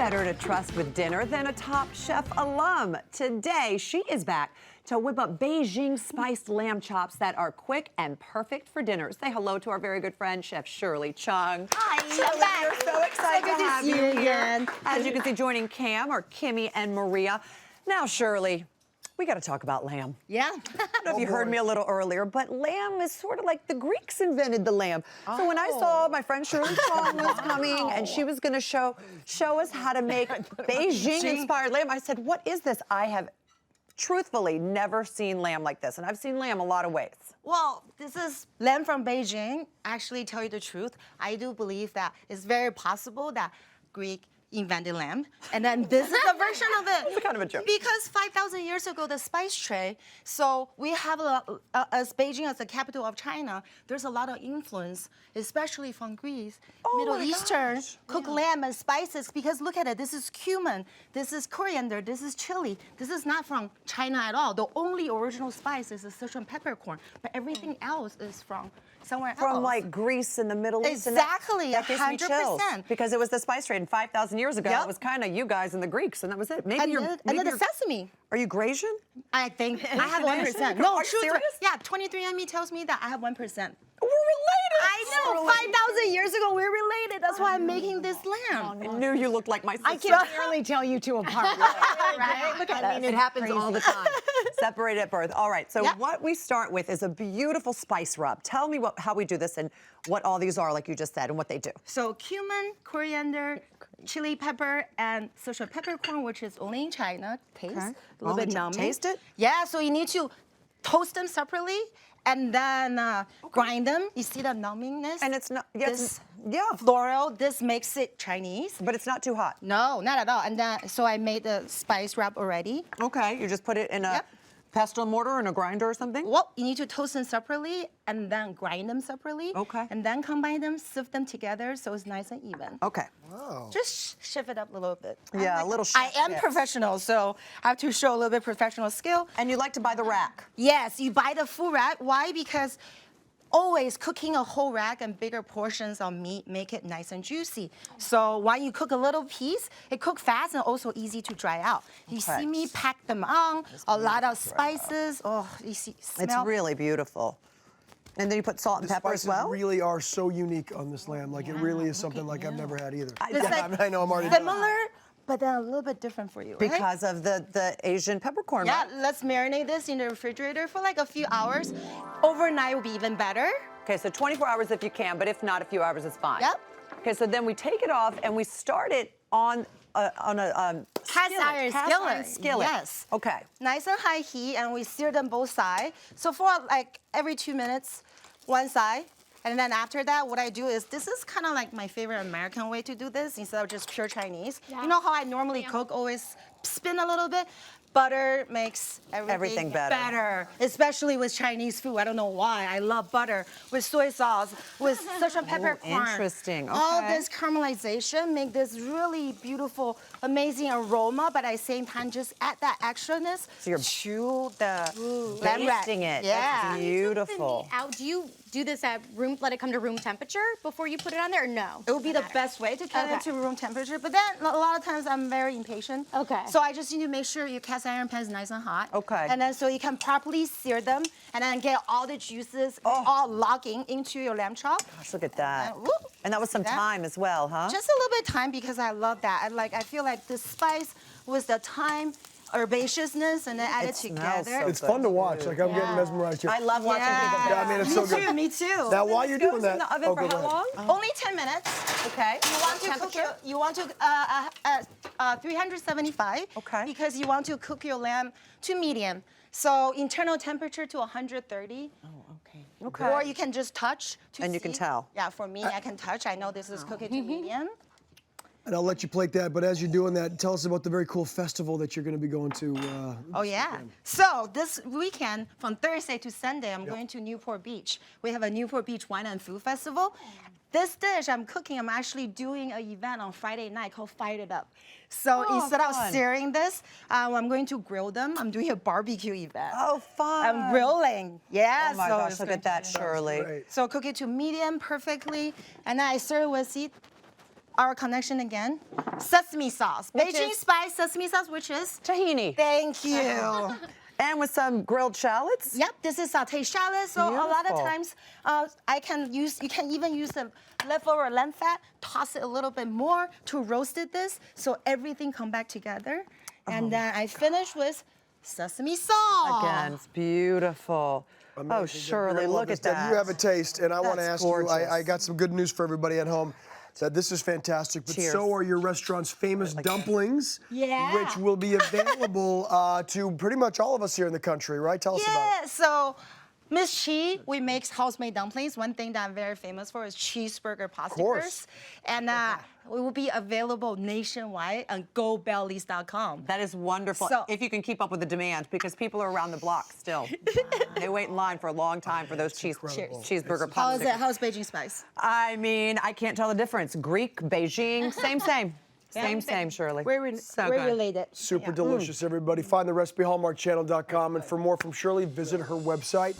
better to trust with dinner than a top chef alum? Today, she is back to whip up Beijing-spiced lamb chops that are quick and perfect for dinner. Say hello to our very good friend, Chef Shirley Chung. Hi, Shirley, we're so excited to have you here. again. As you can see, joining Cam are Kimmy and Maria. Now, Shirley, we got to talk about lamb. Yeah. I don't know if you heard me a little earlier, but lamb is sort of like the Greeks invented the lamb. So when I saw my friend Shirley Chung was coming and she was going to show us how to make Beijing-inspired lamb, I said, what is this? I have truthfully never seen lamb like this, and I've seen lamb a lot of ways. Well, this is lamb from Beijing. Actually, tell you the truth, I do believe that it's very possible that Greek invented lamb, and then this is a version of it. It's kind of a joke. Because 5,000 years ago, the spice trade, so we have, as Beijing as the capital of China, there's a lot of influence, especially from Greece, Middle Eastern, cook lamb and spices, because look at it, this is cumin, this is coriander, this is chili. This is not from China at all. The only original spice is the Sichuan peppercorn, but everything else is from somewhere else. From like Greece and the Middle East. Exactly, that gives me chills, 100%. because it was the spice trade, and 5,000 years ago, Yep. it was kind of you guys and the Greeks, and that was it. Maybe And you're. then Maybe the you're, sesame. are you Grecian? I think I have Nation? 1%. Are No, you truth, serious? yeah, 23andMe tells me that I have 1%. We're related. I know, 5,000 years ago we're related. That's why I'm making this lamb. I knew you looked like my sister. I can barely tell you two apart. Right? Look at I mean, it happens all the time. Separated at birth. All right, so Yep. what we start with is a beautiful spice rub. Tell me how we do this and what all these are, like you just said, and what they do. So cumin, coriander, chili pepper, and Sichuan peppercorn, which is only in China. Taste a little bit numbing. Taste it? Yeah, so you need to toast them separately and then grind them. You see the numbingness? And it's not, This yeah, floral, this makes it Chinese. but it's not too hot. No, not at all. And then, so I made the spice wrap already. Okay, you just put it in a Yep. pestle mortar and a grinder or something? Well, you need to toast them separately and then grind them separately. Okay. And then combine them, sift them together so it's nice and even. Okay. Just shift it up a little bit. Yeah, a little I chef am tips. professional, so I have to show a little bit professional skill. And you like to buy the rack. Yes, you buy the full rack. Why? Because always cooking a whole rack and bigger portions of meat make it nice and juicy. So when you cook a little piece, it cooks fast and also easy to dry out. You Okay. see me pack them on, a lot of spices. Oh, you see, smell. It's really beautiful. And then you put salt and The pepper as spices well? really are so unique on this lamb. Like, it really is something like I've never had either. It's like I know I'm already done. similar, but then a little bit different for you, right? Because of the Asian peppercorn. Yeah, right? let's marinate this in the refrigerator for like a few hours. Overnight will be even better. Okay, so 24 hours if you can, but if not, a few hours is fine. Yep. Okay, so then we take it off and we start it on a Cast iron skillet. skillet. Yes. Okay. Nice and high heat, and we sear them both sides. So for like every 2 minutes, one side. And then after that, what I do is, this is kind of like my favorite American way to do this instead of just pure Chinese. Yeah. You know how I normally cook, always spin a little bit? Butter makes everything better. especially with Chinese food. I don't know why. I love butter with soy sauce, with Sichuan peppercorn. interesting. All Okay. this caramelization make this really beautiful, amazing aroma, but at the same time, just add that extraness So you're to the lamb rack. basting it. Yeah. That's beautiful. Out, do you do this at let it come to room temperature before you put it on there, or no? It would be the best way to get it Okay. to room temperature, but then a lot of times I'm very impatient. Okay. So I just need to make sure your cast iron pan is nice and hot. Okay. And then so you can properly sear them and then get all the juices all logging into your lamb chop. Gosh, look at that. Woo. And that was some That- time as well, huh? Just a little bit of time because I love that. I feel like the spice with the thyme, herbaceousness, and then add it It smells together. so It's fun to watch. Like, I'm getting mesmerized here. I love watching people do Yeah, I mean, it's so me good. too, me too. Now, while you're doing Goes that, in the oven oh, for go how ahead. long? Only 10 minutes. Okay. You want to cook your, you want to 375. Okay. Because you want to cook your lamb to medium. So internal temperature to 130. Okay. Or you can just touch to And you can see. tell. Yeah, for me, I can touch. I know this is cooking to medium. And I'll let you plate that. But as you're doing that, tell us about the very cool festival that you're going to be going to. Oh, yeah. So this weekend, from Thursday to Sunday, I'm going to Newport Beach. We have a Newport Beach Wine and Food Festival. This dish I'm cooking, I'm actually doing an event on Friday night called Fight It Up. So Oh, instead of fun. searing this, I'm going to grill them. I'm doing a barbecue event. Oh, fun. I'm grilling. Yeah. Oh my so gosh, it's look going at that, to be- Shirley. Great. So cook it to medium perfectly, and then I serve with it our connection again. Sesame sauce. Beijing-Spiced sesame sauce, which is? Tahini. Thank you. And with some grilled shallots? Yep, this is sauté shallot. So a lot of Beautiful. times, you can even use the leftover lamb fat, toss it a little bit more to roasted this, so everything come back together. And then I finish with sesame sauce. Again, it's beautiful. Oh, Amazing. Shirley, You're gonna love look this at stuff. that. You have a taste, and I want to That's ask gorgeous. you. I got some good news for everybody at home. That this is fantastic, but Cheers. so are your restaurant's famous dumplings, Yeah. which will be available to pretty much all of us here in the country, right? Tell us about it. Yeah, so Miss Chi, we make house-made dumplings. One thing that I'm very famous for is cheeseburger pasta course. crust. And it will be available nationwide on GoBellies.com. That is wonderful. So- if you can keep up with the demand, because people are around the block still. They wait in line for a long time for those cheeseburger How is pasta. it? How's Beijing Spice? I mean, I can't tell the difference. Greek, Beijing, same. Same, Shirley. We're So good. related. Super delicious, everybody. Find the recipe, hallmarkchannel.com. And for more from Shirley, visit her website.